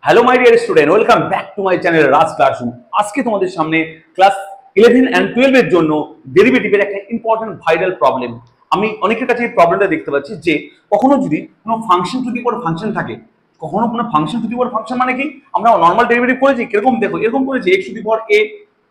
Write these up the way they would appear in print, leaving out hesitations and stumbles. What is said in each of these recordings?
Hello my dear student, welcome back to my channel Raj classroom. আজকে তোমাদের সামনে class 11 and 12 এর জন্য ডেরিভেটিভের একটা ইম্পর্টেন্ট ভাইরাল প্রবলেম। আমি অনেকের কাছে এই প্রবলেমটা দেখতে পাচ্ছি যে কখনো যদি কোনো function to the power function থাকে, কখনো কোনো function to the power function মানে কি, আমরা নর্মাল ডেরিভেটিভ করেছি কিরকম, দেখো এরকম করেছি x to the power a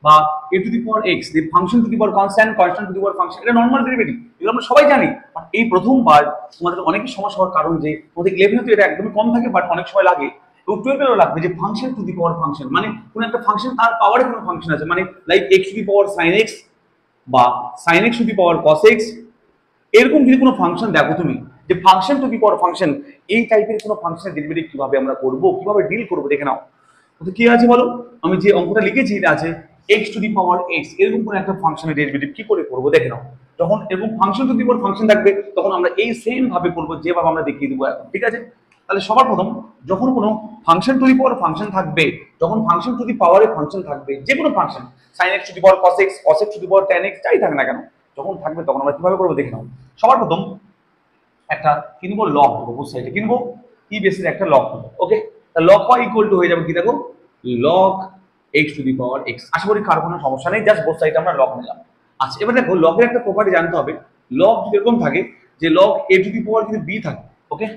বা a to the power x, the function to the power constant, constant to the power function, এটা নর্মাল ডেরিভেটিভ, এগুলো আমরা সবাই জানি। বাট এই প্রথমবার তোমাদের অনেকের সমস্যা হওয়ার কারণ যে তোমাদের 11 তো এটা একদমই কম থাকে, বাট অনেক সময় লাগে এবং 12 এরও লাগবে যে function to the power function মানে কোন একটা ফাংশন, তার পাওয়ারে কোনো ফাংশন আছে, মানে like x to the power sin x বা sin x to the power cos x, এরকম যদি কোনো ফাংশন দেখো তুমি যে function to the power function, এই টাইপের কোনো ফাংশনের ডেরিভেটিভ কিভাবে আমরা করব, কিভাবে ডিল করব দেখে নাও। তো কি আছে বলো, আমি যে অঙ্কটা লিখেছি এটা আছে x to the power x, এরকম কোনো একটা ফাংশনের ডেরিভেটিভ কি করে করব দেখে নাও। যখন এরকম function to the power function থাকবে তখন আমরা এই সেম ভাবে করব যেভাবে আমরা দেখিয়ে দেবো এখন, ঠিক আছে? তাহলে সবার প্রথম, যখন কোনো function to the power function থাকবে, যখন ফাংশন টু দি পাওয়ারে ফাংশন থাকবে, যে কোনো function sin x to the power cos x, cos x to the power tan x, যাই থাকে না কেন, যখন থাকবে তখন আমরা কিভাবে করবো দেখে নাও। সবার প্রথম একটা কিনবো লগ, অপোজিট সাইডে কিনবো কি বেসের একটা লগ নেবো, ওকে? তাহলে লগ y ইকুয়াল টু হয়ে যাবে কি দেখো, log x to the power x। আশা করি কার কোনো সমস্যা নেই, জাস্ট বোথ সাইডে আমরা লগ নিলাম। আচ্ছা, এবার দেখো লগের একটা প্রপার্টি জানতে হবে। লগ যদি এরকম থাকে যে লগ a টু দি পাওয়ার যদি b থাকে, ওকে,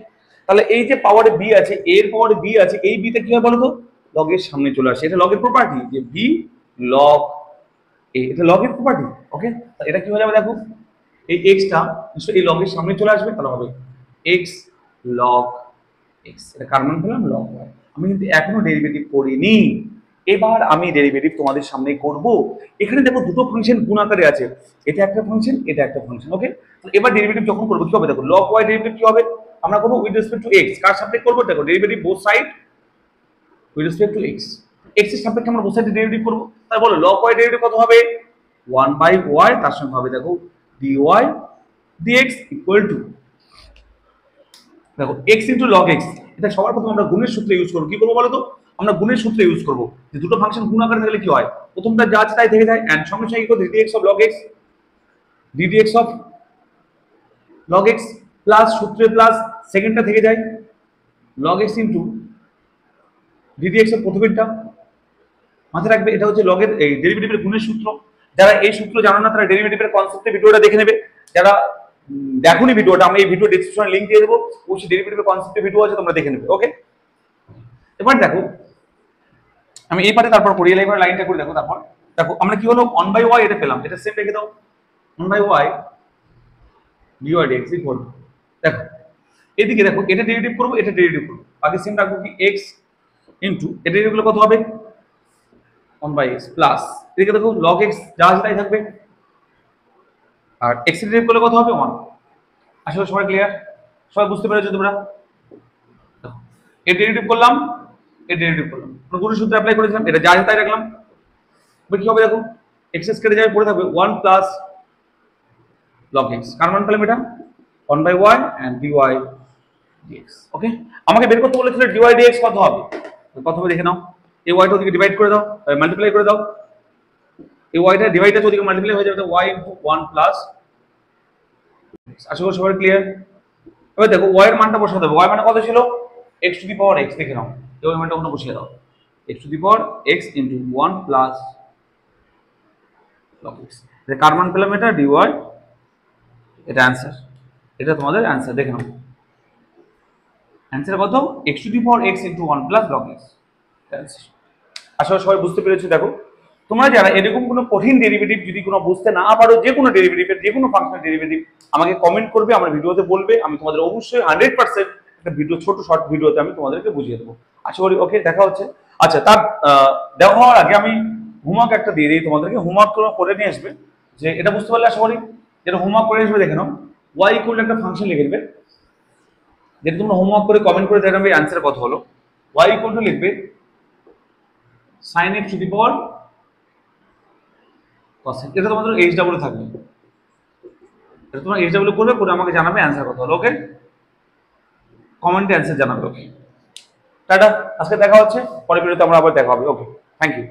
তাহলে এই যে পাওয়ারে b আছে, a এর পাওয়ারে b আছে, এই b টা কি হয় বলো তো, লগের সামনে চলে আসে, এটা লগের প্রপার্টি যে b লগ a, এটা লগের প্রপার্টি, ওকে? এটা কি হয়ে যাবে দেখো, এই x টা এই লগের সামনে চলে আসবে, তাহলে হবে x log x। এটা কার মান পেলাম, log y। আমি কিন্তু এখনো ডেরিভেটিভ করিনি, এবার আমি ডেরিভেটিভ তোমাদের সামনে করব। এখানে দেখো দুটো ফাংশন গুণ আকারে আছে, এটা একটা ফাংশন, এটা একটা ফাংশন, ওকে? তো এবার ডেরিভেটিভ যখন করব কি হবে দেখো, log y ডেরিভেটিভ কি হবে, আমরা করব উইথ রেসপেক্ট টু x, কার সাপেক্ষে করব দেখো, derivative both side with respect to x, x এর সাপেক্ষে আমরা বোথ সাইড ডেরিভেটিভ করব। তাহলে বলো log y ডেরিভেটিভ কত হবে, 1/y, তার সঙ্গে হবে দেখো dy dx ইকুয়াল টু দেখো x ইনটু log x। এটা সবার প্রথমে আমরা গুণের সূত্র ইউজ করব। কি করব বলো তো, আমরা গুণের সূত্র ইউজ করব যে দুটো ফাংশন গুণ আকারে থাকলে কি হয়, প্রথমটা যা আছে তাই থেকে যায়, এন্ড সঙ্গে সঙ্গে কি করব, ddx of log x, ddx of log x plus সূত্রে প্লাস সেকেন্ডটা থেকে যায় log x into ddx of প্রথমেরটা। মাথায় রাখবে এটা হচ্ছে লগের এই ডেরিভেটিভের গুণের সূত্র। যারা এই সূত্র জানো না তারা ডেরিভেটিভের কনসেপ্টে ভিডিওটা দেখে নেবে। যারা দেখোনি ভিডিওটা, আমি এই ভিডিও ডেসক্রিপশনে লিংক দিয়ে দেবো, ওই ডেরিভেটিভের কনসেপ্টে ভিডিও আছে, তোমরা দেখে নেবে, ওকে? এবার দেখো আমি এই পারে তারপর করি, এবার লাইনটা করে দেখো। তারপর দেখো আমরা কি হলো 1/y এটা পেলাম, এটা সেম রেখে দাও, 1/y dy dx ইকুয়াল, দেখো এদিকে দেখো এটা ডেরিভেটিভ করব, এটা ডেরিভেটিভ করব, বাকি সেম রাখবো কি x ইনটু এটা ডেরিভেটিভ কত হবে 1/x প্লাস এদিকে দেখো log x যা আছে তাই থাকবে, আর x এর ডেরিভেটিভ করলে কত হবে 1। আসলে সবাই ক্লিয়ার, সবাই বুঝতে পেরেছো তোমরা? এর ডেরিভেটিভ করলাম, এর ডেরিভেটিভ করলাম, গুণের সূত্র অ্যাপ্লাই করেছিলাম, এটা যা আছে তাই রাখলাম। এবার কি হবে দেখো, x কেটে যাবে, পড়ে থাকবে 1 প্লাস log x, কার মান পেলাম এটা 1/y and dy dx, ওকে? আমাকে বের করতে বলেছিল dy dx কত হবে, কত হবে দেখে নাও। এই y টা ওদিকে ডিভাইড করে দাও, মাল্টিপ্লাই করে দাও, এই y টা ডিভাইড আছে ওদিকে মাল্টিপ্লাই হয়ে যাবে, y ইনটু 1 প্লাস, আশা করি সবাই ক্লিয়ার। এবার দেখো y এর মানটা বসাতে হবে, y মানে কত ছিল, x to the power x, দেখে নাও এই y মানটা ওখানে বসিয়ে দাও, x to the power x into 1 plus log x। এটা কার মান পেলাম, এটা dy, এটা অ্যানসার, এটা তোমাদের অ্যানসার, দেখে নাও অ্যানসার কত, x to the power x into 1 plus log x। আসলে সবাই বুঝতে পেরেছো। দেখো তোমরা যারা এরকম কোনো কঠিন ডেরিভেটিভ যদি কোনো বুঝতে না পারো, যে কোনো ডেরিভেটিভের যে কোনো ফাংশনের ডেরিভেটিভ আমাকে কমেন্ট করবে, আমার ভিডিওতে বলবে, আমি তোমাদের অবশ্যই 100% একটা ভিডিও, ছোট শর্ট ভিডিওতে আমি তোমাদেরকে বুঝিয়ে দেবো। আশা করি ওকে, দেখা হচ্ছে। আচ্ছা, তার দেওয়া হওয়ার আগে আমি হোমওয়ার্ক একটা দিয়ে দিই তোমাদেরকে, হোমওয়ার্ক করে নিয়ে আসবে, যে এটা বুঝতে পারলে আশা করি যেটা হোমওয়ার্ক করে আসবে, দেখে নাও y ইকুয়াল একটা ফাংশন লিখে দেবে, যেটা তোমরা হোমওয়ার্ক করে কমেন্ট করে দেখাবে অ্যান্সার কত হলো। y ইকুয়াল টু লিখবে sin x to the power cos x, এটা তোমাদের h ডাবল থাকবে, এটা তোমরা h ডাবল করবে, করে আমাকে জানাবে অ্যান্সার কত হলো, ওকে? কমেন্টে অ্যান্সার জানাবে, ওকে? টাটা, আজকে দেখা হচ্ছে, পরের ভিডিওতে আমরা আবার দেখা হবে, ওকে? Thank you.